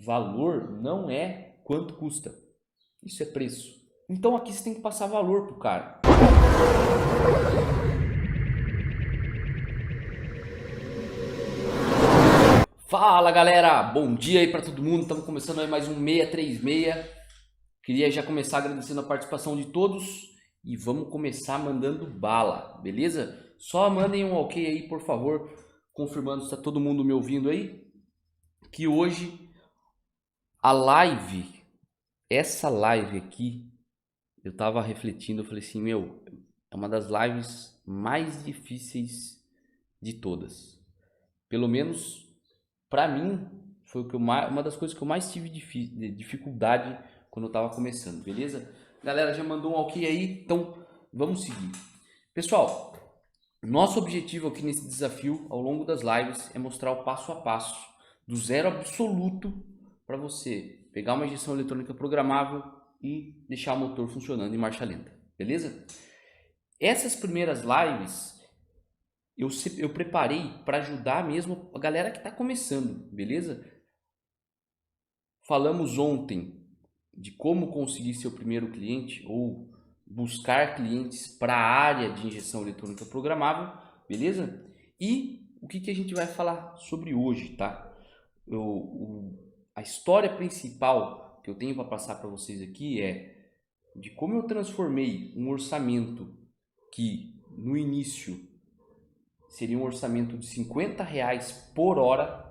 valor não é quanto custa. Isso é preço. Então aqui você tem que passar valor pro cara. Fala galera, bom dia aí para todo mundo. Estamos começando aí mais um 636. Queria já começar agradecendo a participação de todos e vamos começar mandando bala, beleza? Só mandem um ok aí, por favor, confirmando se está todo mundo me ouvindo aí. Que hoje a live, essa live aqui, eu tava refletindo, eu falei assim, meu, é uma das lives mais difíceis de todas. Pelo menos para mim foi o que uma das coisas que eu mais tive dificuldade quando eu tava começando, beleza? Galera já mandou um ok aí, então vamos seguir. Pessoal, nosso objetivo aqui nesse desafio ao longo das lives é mostrar o passo a passo do zero absoluto para você pegar uma injeção eletrônica programável e deixar o motor funcionando em marcha lenta, beleza? Essas primeiras lives eu preparei para ajudar mesmo a galera que está começando, beleza? Falamos ontem de como conseguir seu primeiro cliente ou buscar clientes para a área de injeção eletrônica programável, beleza? E o que a gente vai falar sobre hoje, tá? A história principal que eu tenho para passar para vocês aqui é de como eu transformei um orçamento que no início seria um orçamento de R$ 50 por hora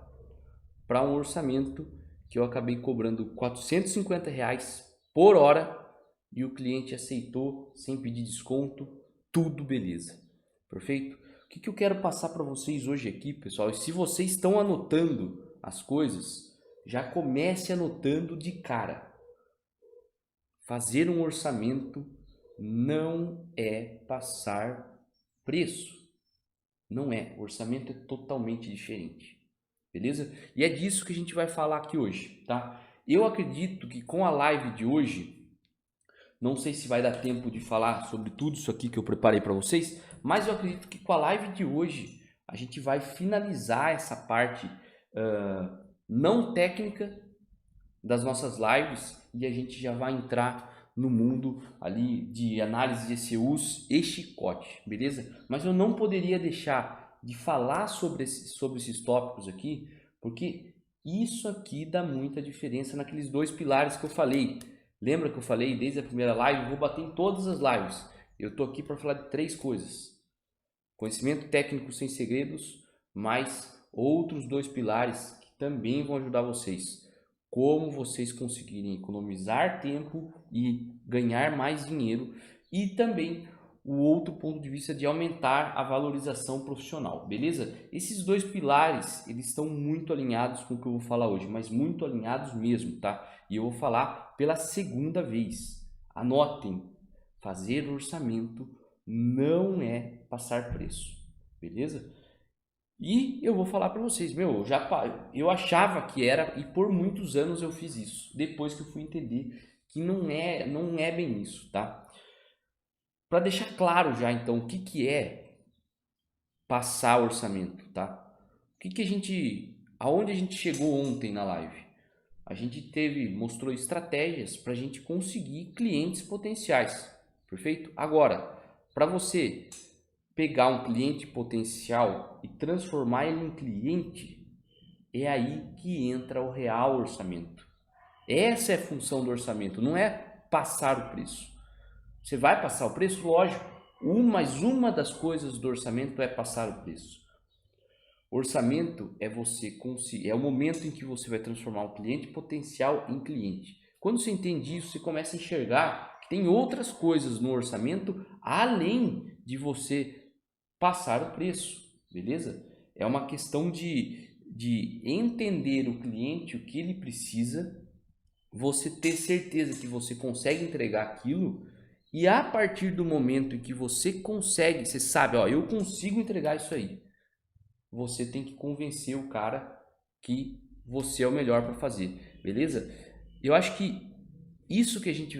para um orçamento que eu acabei cobrando R$ 450 por hora e o cliente aceitou sem pedir desconto, tudo beleza. Perfeito? O que eu quero passar para vocês hoje aqui, pessoal? E se vocês estão anotando as coisas, já comece anotando de cara. Fazer um orçamento não é passar preço. Não é. O orçamento é totalmente diferente. Beleza? E é disso que a gente vai falar aqui hoje, tá? Eu acredito que com a live de hoje, não sei se vai dar tempo de falar sobre tudo isso aqui que eu preparei para vocês, mas eu acredito que com a live de hoje a gente vai finalizar essa parte não técnica das nossas lives e a gente já vai entrar no mundo ali de análise de ECUs e chicote, beleza? Mas eu não poderia deixar de falar sobre esses tópicos aqui, porque isso aqui dá muita diferença naqueles dois pilares que eu falei. Lembra que eu falei desde a primeira live? Eu vou bater em todas as lives. Eu tô aqui para falar de três coisas: conhecimento técnico sem segredos, mais outros dois pilares que também vão ajudar vocês. Como vocês conseguirem economizar tempo e ganhar mais dinheiro, e também o outro ponto de vista de aumentar a valorização profissional, beleza? Esses dois pilares, eles estão muito alinhados com o que eu vou falar hoje, mas muito alinhados mesmo, tá? E eu vou falar pela segunda vez. Anotem, fazer orçamento não é passar preço, beleza? E eu vou falar para vocês, meu, eu achava que era e por muitos anos eu fiz isso. Depois que eu fui entender que não é bem isso, tá? Para deixar claro já então o que é passar orçamento, tá? Aonde a gente chegou ontem na live? A gente mostrou estratégias para a gente conseguir clientes potenciais, perfeito? Agora, para você pegar um cliente potencial e transformar ele em cliente, é aí que entra o real orçamento. Essa é a função do orçamento, não é passar o preço. Você vai passar o preço? Lógico. Mas uma das coisas do orçamento é passar o preço. Orçamento é o momento em que você vai transformar um cliente potencial em cliente. Quando você entende isso, você começa a enxergar que tem outras coisas no orçamento além de você passar o preço, beleza? É uma questão de entender o cliente, o que ele precisa, você ter certeza que você consegue entregar aquilo e a partir do momento em que você consegue, você sabe, ó, eu consigo entregar isso aí, você tem que convencer o cara que você é o melhor para fazer, beleza? Eu acho que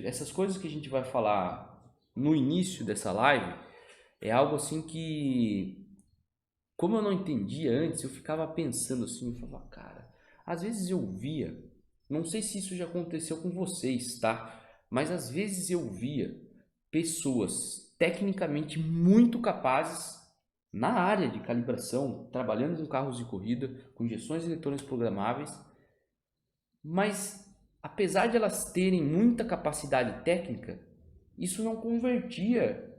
essas coisas que a gente vai falar no início dessa live é algo assim que, como eu não entendia antes, eu ficava pensando assim, eu falava, cara, às vezes eu via Não sei se isso já aconteceu com vocês, tá? Mas às vezes eu via pessoas tecnicamente muito capazes na área de calibração, trabalhando com carros de corrida, com injeções eletrônicas programáveis, mas apesar de elas terem muita capacidade técnica, isso não convertia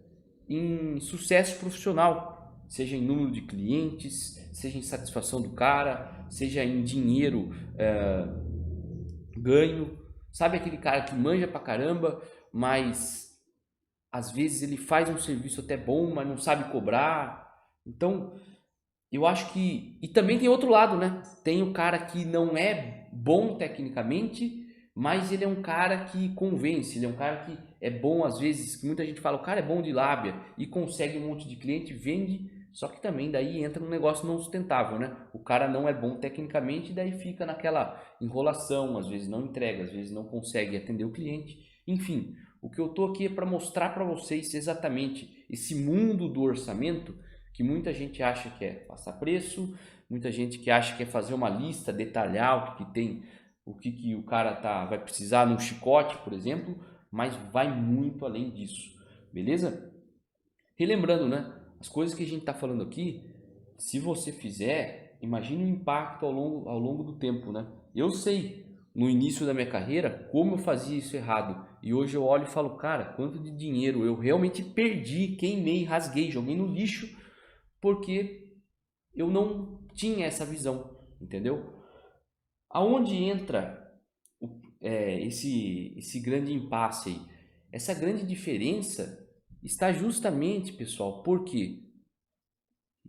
em sucesso profissional, seja em número de clientes, seja em satisfação do cara, seja em dinheiro ganho. Sabe aquele cara que manja pra caramba, mas às vezes ele faz um serviço até bom, mas não sabe cobrar. Então, eu acho que... E também tem outro lado, né? Tem o cara que não é bom tecnicamente, mas ele é um cara que convence, ele é um cara que é bom às vezes, que muita gente fala, o cara é bom de lábia e consegue um monte de cliente, vende, só que também daí entra um negócio não sustentável, né? O cara não é bom tecnicamente e daí fica naquela enrolação, às vezes não entrega, às vezes não consegue atender o cliente. Enfim, o que eu tô aqui é para mostrar para vocês exatamente esse mundo do orçamento que muita gente acha que é passar preço, muita gente que acha que é fazer uma lista, detalhar o que tem, o que o cara vai precisar num chicote, por exemplo, mas vai muito além disso, beleza? Relembrando, né? As coisas que a gente está falando aqui, se você fizer, imagine o impacto ao longo do tempo, né? Eu sei, no início da minha carreira, como eu fazia isso errado. E hoje eu olho e falo, cara, quanto de dinheiro eu realmente perdi, queimei, rasguei, joguei no lixo, porque eu não tinha essa visão, entendeu? Aonde entra esse grande impasse aí? Essa grande diferença está justamente, pessoal, porque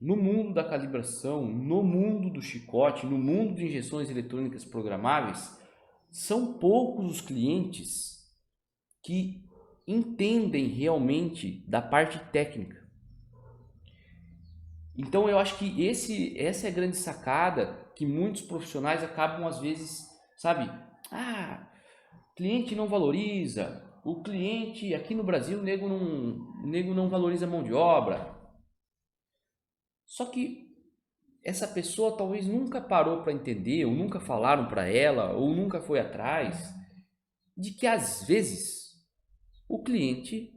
no mundo da calibração, no mundo do chicote, no mundo de injeções eletrônicas programáveis, são poucos os clientes que entendem realmente da parte técnica. Então eu acho que essa é a grande sacada que muitos profissionais acabam às vezes, sabe? Cliente não valoriza, o cliente aqui no Brasil, o nego não valoriza a mão de obra. Só que essa pessoa talvez nunca parou para entender, ou nunca falaram para ela, ou nunca foi atrás, de que às vezes o cliente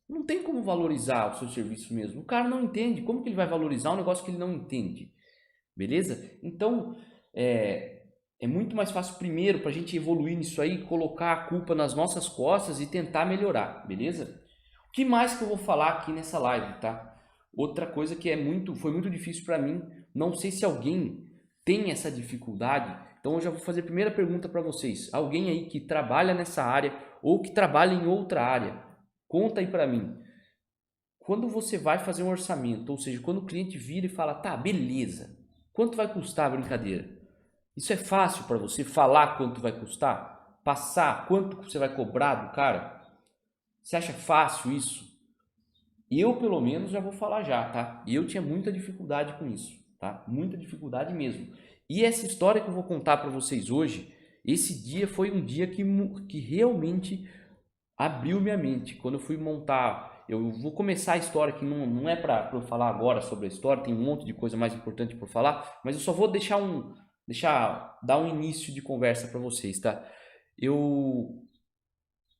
não tem como valorizar o seu serviço mesmo. O cara não entende. Como que ele vai valorizar um negócio que ele não entende? Beleza? Então, é muito mais fácil primeiro para a gente evoluir nisso aí, colocar a culpa nas nossas costas e tentar melhorar, beleza? O que mais que eu vou falar aqui nessa live, tá? Outra coisa que foi muito difícil para mim, não sei se alguém tem essa dificuldade, então eu já vou fazer a primeira pergunta para vocês. Alguém aí que trabalha nessa área ou que trabalha em outra área, conta aí para mim. Quando você vai fazer um orçamento, ou seja, quando o cliente vira e fala, tá, beleza, quanto vai custar a brincadeira? Isso é fácil para você falar quanto vai custar? Passar quanto você vai cobrar do cara? Você acha fácil isso? Eu, pelo menos, já vou falar já, tá? Eu tinha muita dificuldade com isso, tá? Muita dificuldade mesmo. E essa história que eu vou contar para vocês hoje, esse dia foi um dia que realmente abriu minha mente. Quando eu fui montar, eu vou começar a história, que não é para eu falar agora sobre a história, tem um monte de coisa mais importante por falar, mas eu só vou dar um início de conversa para vocês, tá? Eu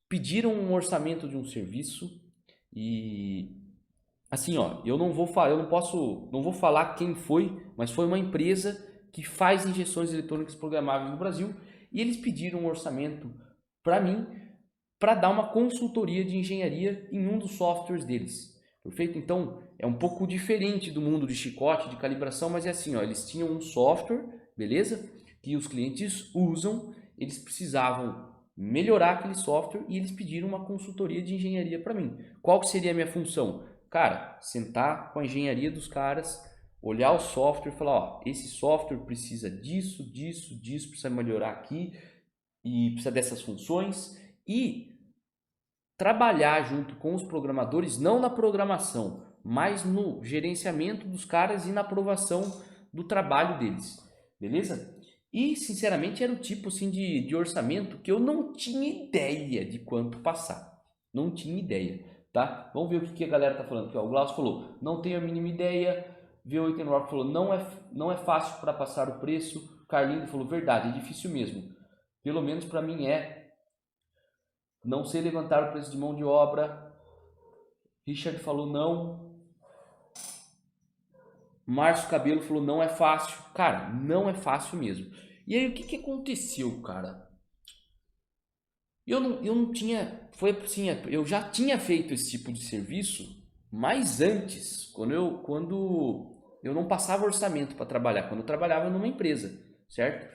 pediram um orçamento de um serviço e assim, ó, eu não vou falar quem foi, mas foi uma empresa que faz injeções eletrônicas programáveis no Brasil e eles pediram um orçamento para mim para dar uma consultoria de engenharia em um dos softwares deles. Perfeito? Então, é um pouco diferente do mundo de chicote, de calibração, mas é assim, ó, eles tinham um software, beleza? Que os clientes usam, eles precisavam melhorar aquele software e eles pediram uma consultoria de engenharia para mim. Qual que seria a minha função? Cara, sentar com a engenharia dos caras, olhar o software e falar, ó, esse software precisa disso, disso, disso, precisa melhorar aqui e precisa dessas funções e trabalhar junto com os programadores, não na programação, mas no gerenciamento dos caras e na aprovação do trabalho deles, beleza? E, sinceramente, era o tipo assim, de orçamento que eu não tinha ideia de quanto passar. Não tinha ideia, tá? Vamos ver o que a galera tá falando aqui, ó. O Glaucio falou, não tenho a mínima ideia. V8 Rock falou, não é fácil para passar o preço. Carlinho falou, verdade, é difícil mesmo. pelo menos para mim não sei levantar o preço de mão de obra. Richard falou não. Márcio Cabelo falou não é fácil. Cara, não é fácil mesmo. E aí o que aconteceu, cara? Eu não tinha, foi assim, eu já tinha feito esse tipo de serviço, mas antes, quando eu não passava orçamento para trabalhar, quando eu trabalhava numa empresa, certo?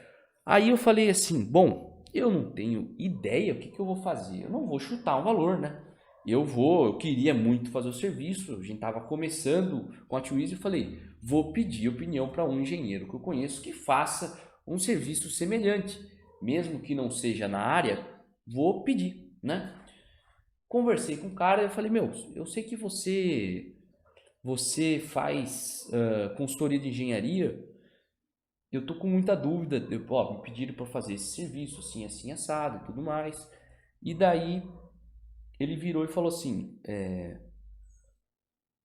Aí eu falei assim, bom, eu não tenho ideia o que eu vou fazer, eu não vou chutar um valor, né? Eu queria muito fazer o serviço, a gente estava começando com a Twizy, eu falei, vou pedir opinião para um engenheiro que eu conheço que faça um serviço semelhante, mesmo que não seja na área, vou pedir, né? Conversei com o cara e eu falei, meu, eu sei que você faz consultoria de engenharia, eu tô com muita dúvida, me pediram para fazer esse serviço, assim, assim, assado e tudo mais. E daí ele virou e falou assim,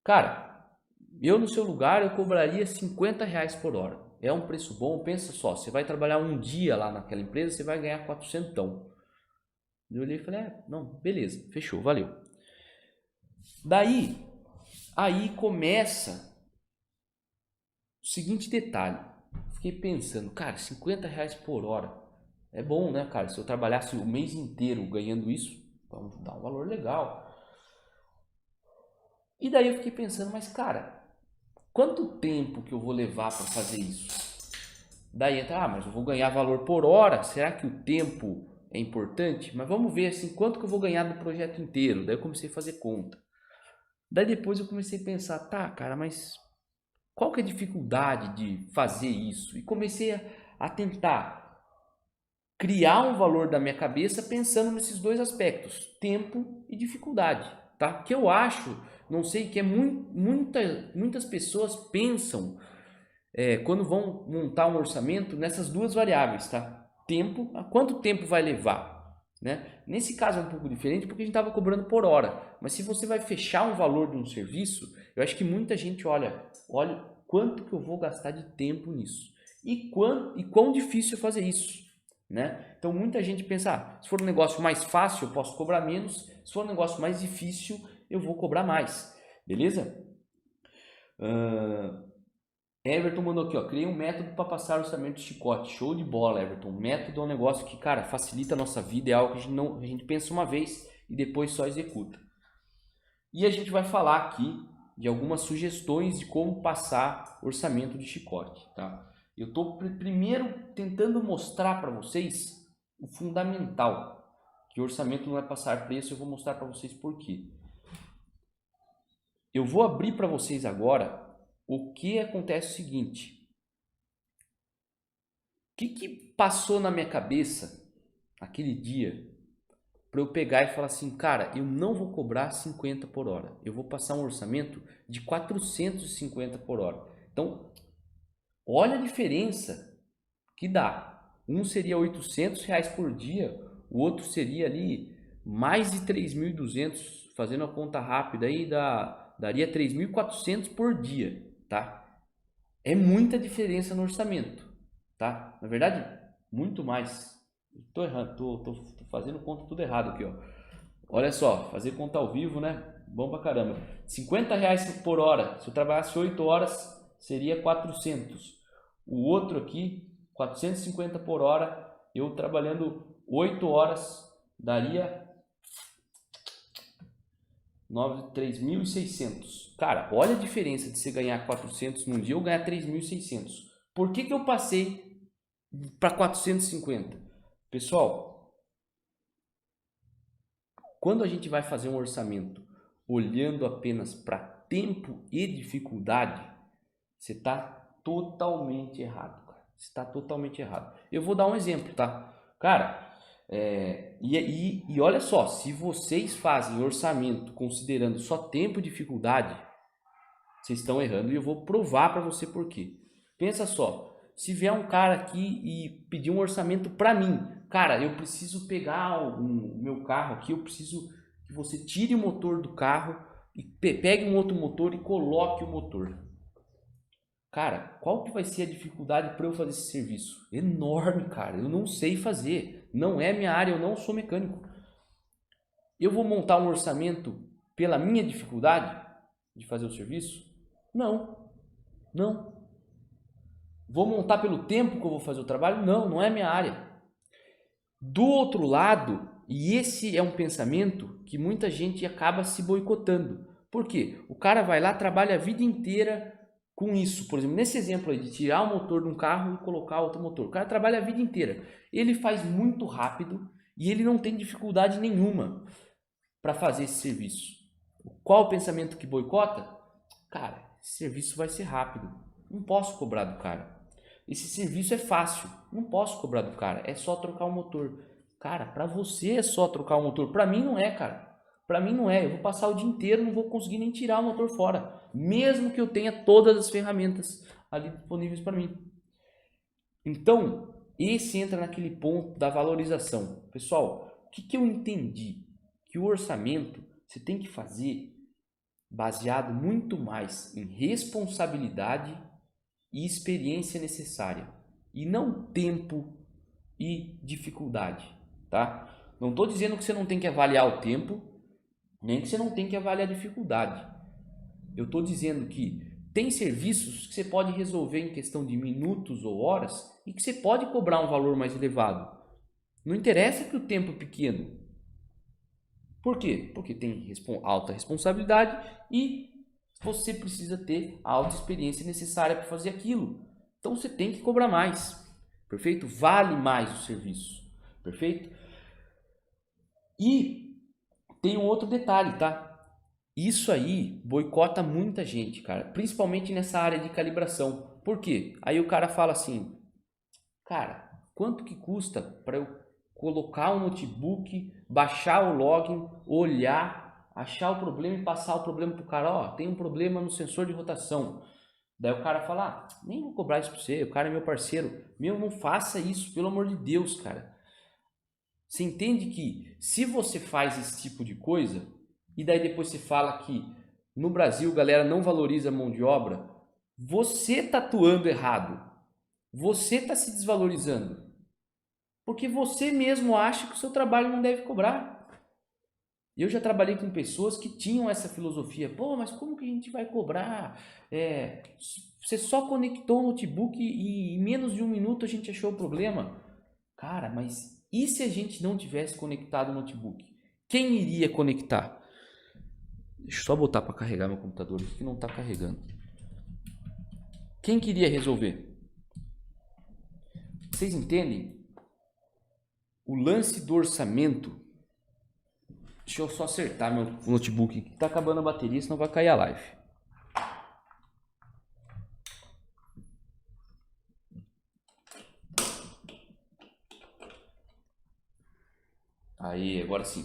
cara, eu no seu lugar eu cobraria R$ 50 por hora. É um preço bom, pensa só, você vai trabalhar um dia lá naquela empresa, você vai ganhar 400. Eu olhei e falei, não, beleza, fechou, valeu. Daí, aí começa o seguinte detalhe. Fiquei pensando, cara, R$ 50 por hora. É bom, né, cara? Se eu trabalhasse o mês inteiro ganhando isso, vamos dar um valor legal. E daí eu fiquei pensando, mas cara, quanto tempo que eu vou levar para fazer isso? Daí entra, mas eu vou ganhar valor por hora, será que o tempo é importante? Mas vamos ver assim, quanto que eu vou ganhar do projeto inteiro? Daí eu comecei a fazer conta. Daí depois eu comecei a pensar, tá, cara, mas qual que é a dificuldade de fazer isso? E comecei a tentar criar um valor da minha cabeça pensando nesses dois aspectos, tempo e dificuldade, tá? Que eu acho, não sei, que muitas pessoas pensam quando vão montar um orçamento nessas duas variáveis, tá? Tempo, quanto tempo vai levar, né? Nesse caso é um pouco diferente porque a gente estava cobrando por hora, mas se você vai fechar um valor de um serviço, eu acho que muita gente olha quanto que eu vou gastar de tempo nisso e quão difícil é fazer isso, né? Então muita gente pensa, se for um negócio mais fácil eu posso cobrar menos, se for um negócio mais difícil eu vou cobrar mais, beleza? Everton mandou aqui, ó, criei um método para passar orçamento de chicote, show de bola, Everton. Método é um negócio que, cara, facilita a nossa vida, é algo que a gente pensa uma vez e depois só executa. E a gente vai falar aqui de algumas sugestões de como passar orçamento de chicote, tá? Eu estou primeiro tentando mostrar para vocês o fundamental, que o orçamento não é passar preço, eu vou mostrar para vocês por quê. Eu vou abrir para vocês agora o que acontece o seguinte. O que passou na minha cabeça aquele dia para eu pegar e falar assim, cara, eu não vou cobrar 50 por hora, eu vou passar um orçamento de 450 por hora. Então, olha a diferença que dá. Um seria R$ 800 por dia, o outro seria ali mais de 3.200, fazendo a conta rápida aí, daria 3.400 por dia, tá? É muita diferença no orçamento, tá? Na verdade, muito mais. Tô errando, tô fazendo conta tudo errado aqui, ó. Olha só, fazer conta ao vivo, né? Bom pra caramba. R$ 50 por hora. Se eu trabalhasse 8 horas, seria 400. O outro aqui, 450 por hora. Eu trabalhando 8 horas, daria 3.600. Cara, olha a diferença de você ganhar 400 num dia ou ganhar 3.600. Por que eu passei para 450? Pessoal, quando a gente vai fazer um orçamento olhando apenas para tempo e dificuldade, você está totalmente errado, cara. Você está totalmente errado. Eu vou dar um exemplo, tá? Cara, e olha só, se vocês fazem orçamento considerando só tempo e dificuldade, vocês estão errando e eu vou provar para você por quê. Pensa só, se vier um cara aqui e pedir um orçamento para mim, cara, eu preciso pegar o meu carro aqui, eu preciso que você tire o motor do carro e pegue um outro motor e coloque o motor. Cara, qual que vai ser a dificuldade para eu fazer esse serviço? Enorme, cara, eu não sei fazer. Não é minha área, eu não sou mecânico. Eu vou montar um orçamento pela minha dificuldade de fazer o serviço? Não, não. Vou montar pelo tempo que eu vou fazer o trabalho? Não, não é minha área. Do outro lado, e esse é um pensamento que muita gente acaba se boicotando. Por quê? O cara vai lá, trabalha a vida inteira com isso. Por exemplo, nesse exemplo aí de tirar o motor de um carro e colocar outro motor. O cara trabalha a vida inteira. Ele faz muito rápido e ele não tem dificuldade nenhuma para fazer esse serviço. Qual o pensamento que boicota? Cara, esse serviço vai ser rápido. Não posso cobrar do cara. Esse serviço é fácil. Não posso cobrar do cara. É só trocar o motor. Cara, para você é só trocar o motor. Para mim não é, cara. Para mim não é. Eu vou passar o dia inteiro, não vou conseguir nem tirar o motor fora. Mesmo que eu tenha todas as ferramentas ali disponíveis para mim. Então, esse entra naquele ponto da valorização. Pessoal, o que eu entendi? Que o orçamento você tem que fazer baseado muito mais em responsabilidade e experiência necessária, e não tempo e dificuldade, tá? Não estou dizendo que você não tem que avaliar o tempo, nem que você não tem que avaliar a dificuldade. Eu estou dizendo que tem serviços que você pode resolver em questão de minutos ou horas e que você pode cobrar um valor mais elevado. Não interessa que o tempo é pequeno. Por quê? Porque tem alta responsabilidade e você precisa ter a alta experiência necessária para fazer aquilo. Então você tem que cobrar mais. Perfeito? Vale mais o serviço. Perfeito? E tem um outro detalhe, tá? Isso aí boicota muita gente, cara. Principalmente nessa área de calibração. Por quê? Aí o cara fala assim, cara, quanto que custa para eu colocar o notebook, baixar o login, olhar, achar o problema e passar o problema pro cara? Ó, tem um problema no sensor de rotação. Daí o cara fala, nem vou cobrar isso pra você, o cara é meu parceiro. Meu, não faça isso, pelo amor de Deus, cara. Você entende que se você faz esse tipo de coisa, e daí depois você fala que no Brasil a galera não valoriza a mão de obra, você tá atuando errado. Você está se desvalorizando. Porque você mesmo acha que o seu trabalho não deve cobrar. Eu já trabalhei com pessoas que tinham essa filosofia. Pô, mas como que a gente vai cobrar? Você só conectou o notebook e em menos de um minuto a gente achou o problema. Cara, mas e se a gente não tivesse conectado o notebook? Quem iria conectar? Deixa eu só botar para carregar meu computador que não está carregando. Quem queria resolver? Vocês entendem? O lance do orçamento. Deixa eu só acertar meu notebook aqui. Tá acabando a bateria, senão vai cair a live. Aí, agora sim.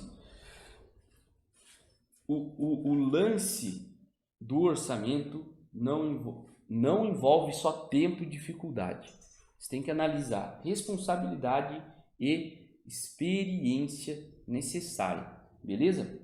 O lance do orçamento não envolve só tempo e dificuldade. Você tem que analisar responsabilidade e experiência necessária. Beleza?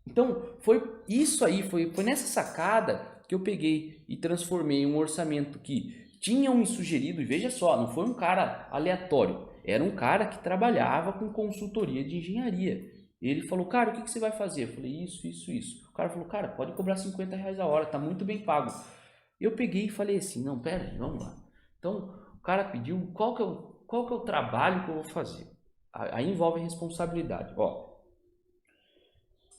Então, foi isso aí, foi nessa sacada que eu peguei e transformei um orçamento que tinham me sugerido, e veja só, não foi um cara aleatório, era um cara que trabalhava com consultoria de engenharia. Ele falou, cara, o que você vai fazer? Eu falei, isso. O cara falou, cara, pode cobrar R$ 50 a hora, tá muito bem pago. Eu peguei e falei assim, não, pera, vamos lá. Então, o cara pediu, qual que é o trabalho que eu vou fazer? Aí envolve responsabilidade. Ó,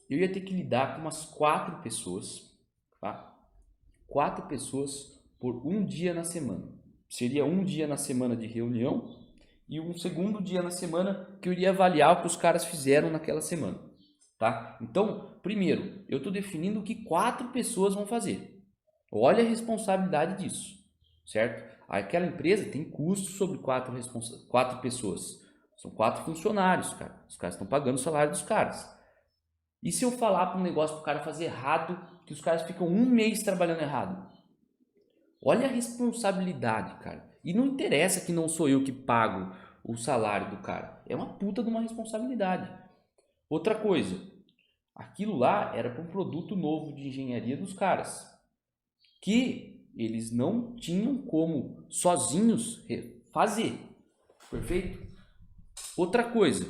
eu ia ter que lidar com umas 4 pessoas, tá? 4 pessoas por um dia na semana. Seria um dia na semana de reunião e um segundo dia na semana que eu iria avaliar o que os caras fizeram naquela semana, tá? Então, primeiro, eu estou definindo o que 4 pessoas vão fazer. Olha a responsabilidade disso, certo? Aquela empresa tem custo sobre 4 pessoas. São 4 funcionários, cara. Os caras estão pagando o salário dos caras. E se eu falar para um negócio para o cara fazer errado, que os caras ficam um mês trabalhando errado? Olha a responsabilidade, cara. E não interessa que não sou eu que pago o salário do cara. É uma puta de uma responsabilidade. Outra coisa, aquilo lá era para um produto novo de engenharia dos caras, que eles não tinham como sozinhos fazer. Perfeito? Outra coisa,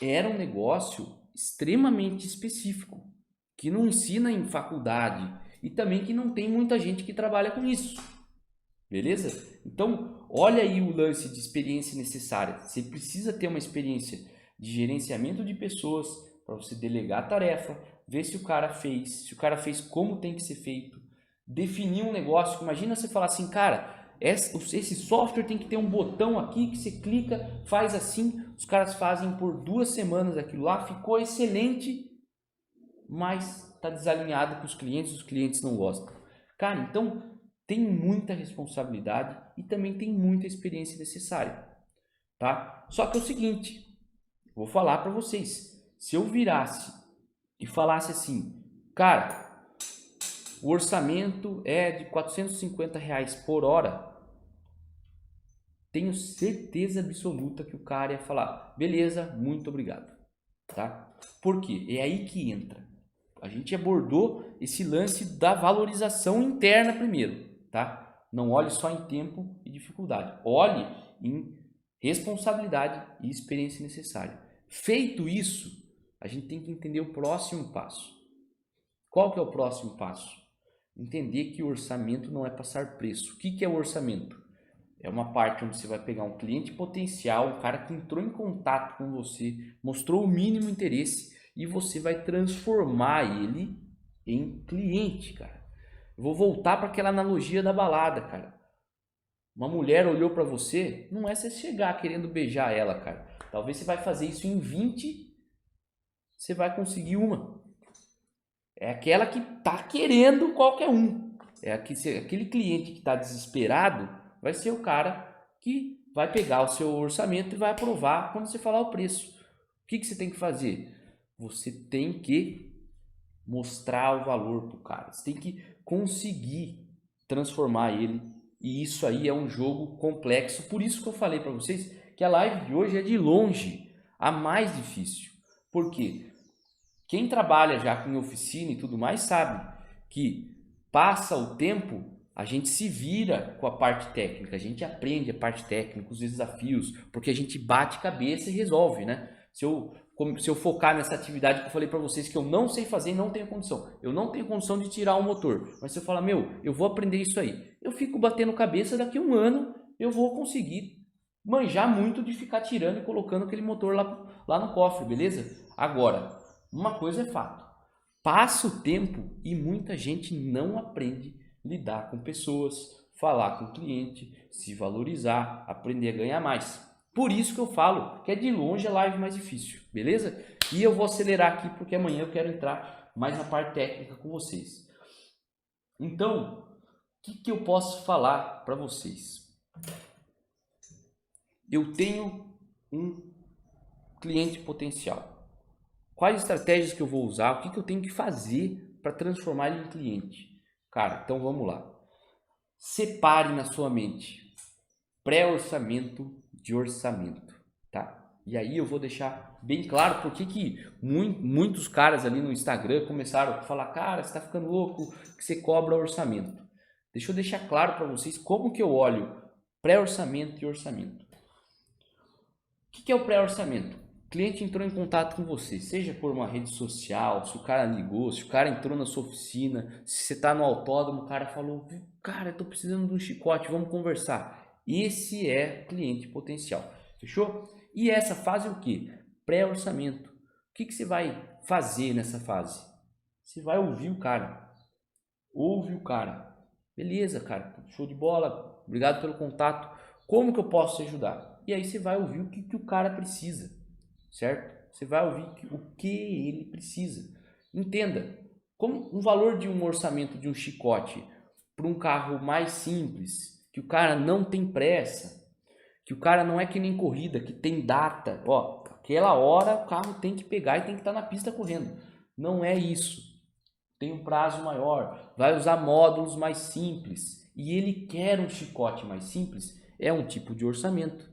era um negócio extremamente específico, que não ensina em faculdade e também que não tem muita gente que trabalha com isso. Beleza? Então, olha aí o lance de experiência necessária. Você precisa ter uma experiência de gerenciamento de pessoas para você delegar a tarefa, ver se o cara fez como tem que ser feito, definir um negócio. Imagina você falar assim, cara, esse software tem que ter um botão aqui que você clica, faz assim, os caras fazem por 2 semanas aquilo lá, ficou excelente, mas está desalinhado com os clientes não gostam. Cara, então tem muita responsabilidade e também tem muita experiência necessária, tá? Só que é o seguinte, vou falar para vocês, se eu virasse e falasse assim, cara, o orçamento é de R$ 450 por hora, tenho certeza absoluta que o cara ia falar, beleza, muito obrigado, tá? Por quê? É aí que entra. A gente abordou esse lance da valorização interna primeiro, tá? Não olhe só em tempo e dificuldade. Olhe em responsabilidade e experiência necessária. Feito isso, a gente tem que entender o próximo passo. Qual que é o próximo passo? Entender que o orçamento não é passar preço. O que é o orçamento? É uma parte onde você vai pegar um cliente potencial, um cara que entrou em contato com você, mostrou o mínimo interesse e você vai transformar ele em cliente, cara. Eu vou voltar para aquela analogia da balada, cara. Uma mulher olhou para você, não é você chegar querendo beijar ela, cara. Talvez você vai fazer isso em 20, você vai conseguir uma. É aquela que tá querendo qualquer um. É aquele cliente que está desesperado, vai ser o cara que vai pegar o seu orçamento e vai aprovar quando você falar o preço. O que você tem que fazer? Você tem que mostrar o valor para o cara. Você tem que conseguir transformar ele. E isso aí é um jogo complexo. Por isso que eu falei para vocês que a live de hoje é de longe a mais difícil. Por quê? Quem trabalha já com oficina e tudo mais sabe que passa o tempo, a gente se vira com a parte técnica, a gente aprende a parte técnica, os desafios, porque a gente bate cabeça e resolve, né? Se eu focar nessa atividade que eu falei para vocês que eu não sei fazer e não tenho condição, eu não tenho condição de tirar o motor, mas se eu falar, eu vou aprender isso aí, eu fico batendo cabeça, daqui a um ano eu vou conseguir manjar muito de ficar tirando e colocando aquele motor lá no cofre, beleza? Agora, uma coisa é fato, passa o tempo e muita gente não aprende a lidar com pessoas, falar com o cliente, se valorizar, aprender a ganhar mais. Por isso que eu falo que é de longe a live mais difícil, beleza? E eu vou acelerar aqui porque amanhã eu quero entrar mais na parte técnica com vocês. Então, o que eu posso falar para vocês? Eu tenho um cliente potencial. Quais estratégias que eu vou usar? O que eu tenho que fazer para transformar ele em cliente? Cara, então vamos lá. Separe na sua mente pré-orçamento de orçamento, tá? E aí eu vou deixar bem claro porque que muitos caras ali no Instagram começaram a falar, cara, você tá ficando louco que você cobra orçamento. Deixa eu deixar claro para vocês como que eu olho pré-orçamento e orçamento. O que é o pré-orçamento? O cliente entrou em contato com você, seja por uma rede social, se o cara ligou, se o cara entrou na sua oficina, se você está no autódromo, o cara falou, cara, eu estou precisando de um chicote, vamos conversar. Esse é cliente potencial, fechou? E essa fase é o que? Pré-orçamento. O que você vai fazer nessa fase? Você vai ouvir o cara. Ouve o cara. Beleza, cara, show de bola, obrigado pelo contato. Como que eu posso te ajudar? E aí você vai ouvir o que o cara precisa, certo? Você vai ouvir o que ele precisa. Entenda, como o valor de um orçamento de um chicote para um carro mais simples, que o cara não tem pressa, que o cara não é que nem corrida, que tem data, ó, aquela hora o carro tem que pegar e tem que estar na pista correndo. Não é isso. Tem um prazo maior, vai usar módulos mais simples e ele quer um chicote mais simples, é um tipo de orçamento.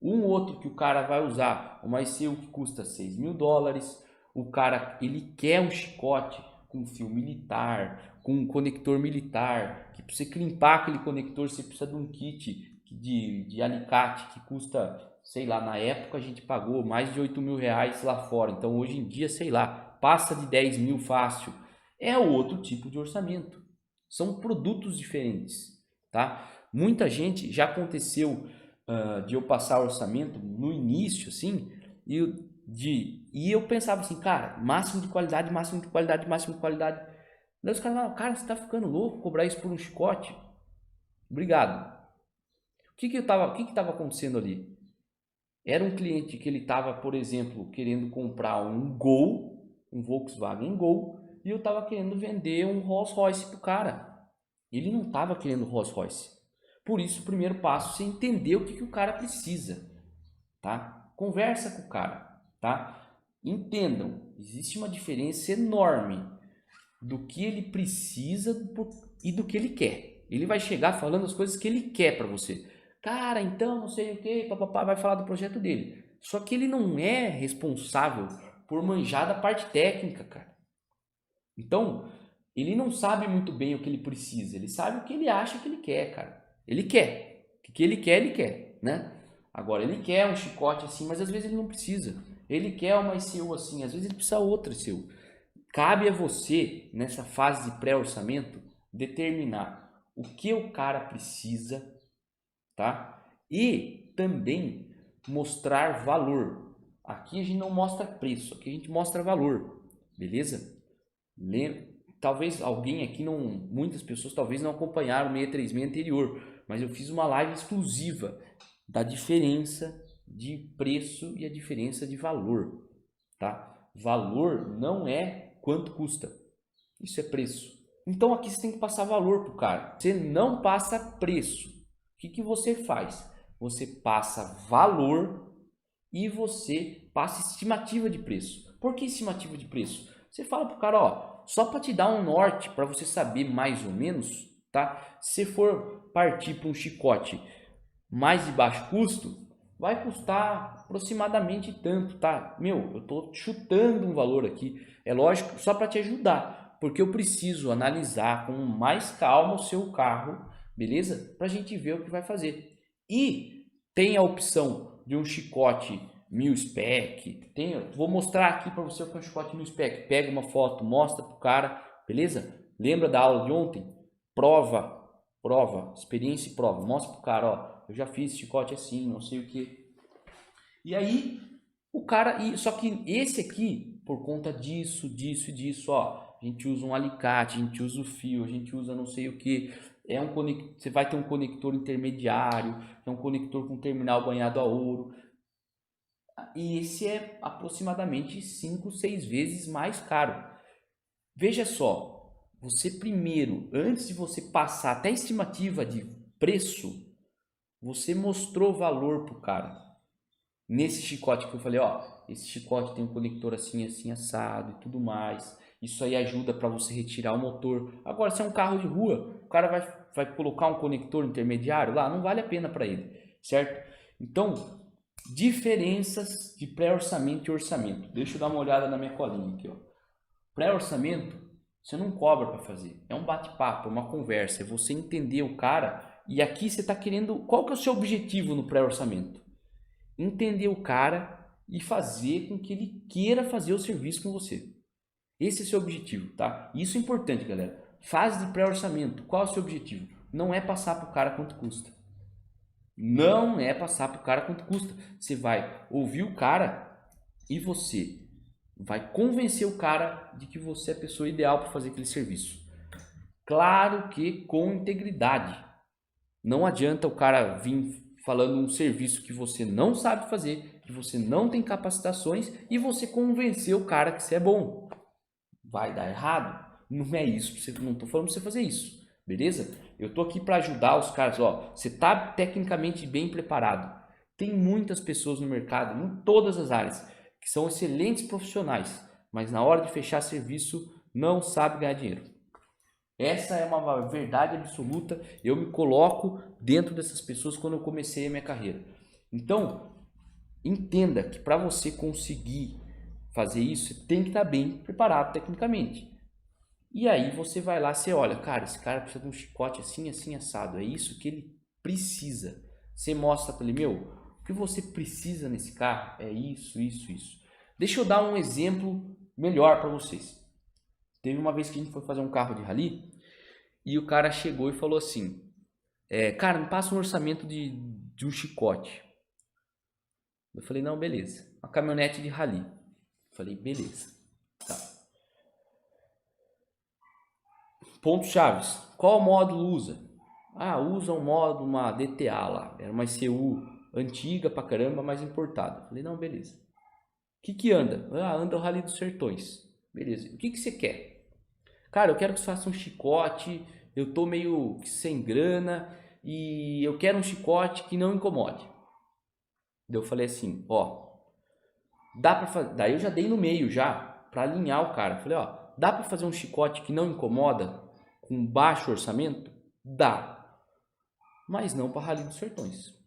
Um outro que o cara vai usar, uma ICU que custa US$ 6.000, o cara ele quer um chicote com fio militar, com um conector militar, que para você crimpar aquele conector você precisa de um kit de alicate que custa, sei lá, na época a gente pagou mais de 8 mil reais lá fora. Então hoje em dia, sei lá, passa de 10 mil fácil. É outro tipo de orçamento. São produtos diferentes, tá? Muita gente, já aconteceu de eu passar orçamento no início, assim, e eu pensava assim, cara, máximo de qualidade, máximo de qualidade, máximo de qualidade. Daí os caras falavam, cara, você tá ficando louco cobrar isso por um chicote? Obrigado. O que tava acontecendo ali? Era um cliente que ele tava, por exemplo, querendo comprar um Gol, um Volkswagen Gol, e eu tava querendo vender um Rolls Royce pro cara. Ele não tava querendo Rolls Royce. Por isso, o primeiro passo é você entender o que o cara precisa, tá? Conversa com o cara, tá? Entendam, existe uma diferença enorme do que ele precisa e do que ele quer. Ele vai chegar falando as coisas que ele quer para você. Cara, então não sei o que, papapá, vai falar do projeto dele. Só que ele não é responsável por manjar da parte técnica, cara. Então, ele não sabe muito bem o que ele precisa. Ele sabe o que ele acha que ele quer, cara. Ele quer. O que ele quer, né? Agora, ele quer um chicote assim, mas às vezes ele não precisa. Ele quer uma ICU assim, às vezes ele precisa outra ICU. Cabe a você, nessa fase de pré-orçamento, determinar o que o cara precisa, tá? E também mostrar valor. Aqui a gente não mostra preço, aqui a gente mostra valor, beleza? Talvez alguém aqui não, muitas pessoas talvez não acompanharam o 636 anterior, mas eu fiz uma live exclusiva da diferença de preço e a diferença de valor, tá? Valor não é quanto custa, isso é preço. Então aqui você tem que passar valor pro cara. Você não passa preço. O que você faz? Você passa valor e você passa estimativa de preço. Por que estimativa de preço? Você fala pro cara, ó, só para te dar um norte, para você saber mais ou menos, tá? Se for partir para um chicote mais de baixo custo, vai custar aproximadamente tanto, tá? Meu, eu tô chutando um valor aqui, é lógico, só para te ajudar, porque eu preciso analisar com mais calma o seu carro, beleza? Para a gente ver o que vai fazer. E tem a opção de um chicote 1000 spec, vou mostrar aqui para você o que é um chicote 1000 spec. Pega uma foto, mostra pro cara, beleza? Lembra da aula de ontem? Prova, experiência e prova. Mostra pro cara, ó, eu já fiz chicote assim, não sei o que. E aí o cara, só que esse aqui, por conta disso, ó, a gente usa um alicate, a gente usa o fio, a gente usa não sei o que. Você vai ter um conector intermediário, é um conector com terminal banhado a ouro. E esse é aproximadamente 5, 6 vezes mais caro. Veja só, você primeiro, antes de você passar até a estimativa de preço, você mostrou valor pro cara. Nesse chicote que eu falei, ó, esse chicote tem um conector assim, assim, assado e tudo mais. Isso aí ajuda para você retirar o motor. Agora, se é um carro de rua, o cara vai colocar um conector intermediário lá, não vale a pena para ele, certo? Então, diferenças de pré-orçamento e orçamento. Deixa eu dar uma olhada na minha colinha aqui, ó. Pré-orçamento, você não cobra para fazer. É um bate-papo, é uma conversa, é você entender o cara. E aqui você está querendo... Qual que é o seu objetivo no pré-orçamento? Entender o cara e fazer com que ele queira fazer o serviço com você. Esse é o seu objetivo, tá? Isso é importante, galera. Fase de pré-orçamento, qual é o seu objetivo? Não é passar para o cara quanto custa. Não é passar para o cara quanto custa. Você vai ouvir o cara e você vai convencer o cara de que você é a pessoa ideal para fazer aquele serviço. Claro que com integridade. Não adianta o cara vir falando um serviço que você não sabe fazer, que você não tem capacitações e você convencer o cara que você é bom. Vai dar errado. Não é isso, não estou falando para você fazer isso, beleza? Eu estou aqui para ajudar os caras, ó, você está tecnicamente bem preparado. Tem muitas pessoas no mercado, em todas as áreas, que são excelentes profissionais, mas na hora de fechar serviço não sabe ganhar dinheiro. Essa é uma verdade absoluta, eu me coloco dentro dessas pessoas quando eu comecei a minha carreira. Então, entenda que para você conseguir fazer isso, você tem que estar bem preparado tecnicamente. E aí você vai lá, você olha, cara, esse cara precisa de um chicote assim, assim, assado, é isso que ele precisa. Você mostra para ele, meu, o que você precisa nesse carro é isso, isso, isso. Deixa eu dar um exemplo melhor para vocês. Teve uma vez que a gente foi fazer um carro de rally e o cara chegou e falou assim, cara, me passa um orçamento de um chicote. Eu falei, não, beleza. Uma caminhonete de rally. Eu falei, beleza. Tá. Pontos chaves. Qual módulo usa? Ah, usa um módulo, uma DTA lá. Era uma ECU antiga pra caramba, mas importada. Eu falei, não, beleza. O que anda? Ah, anda o Rally dos Sertões. Beleza. O que você quer? Cara, eu quero que você faça um chicote. Eu tô meio sem grana e eu quero um chicote que não incomode. Daí eu falei assim, ó, dá pra fazer. Daí eu já dei no meio já pra alinhar o cara. Falei, ó, dá pra fazer um chicote que não incomoda com baixo orçamento? Dá, mas não para Rally dos Sertões.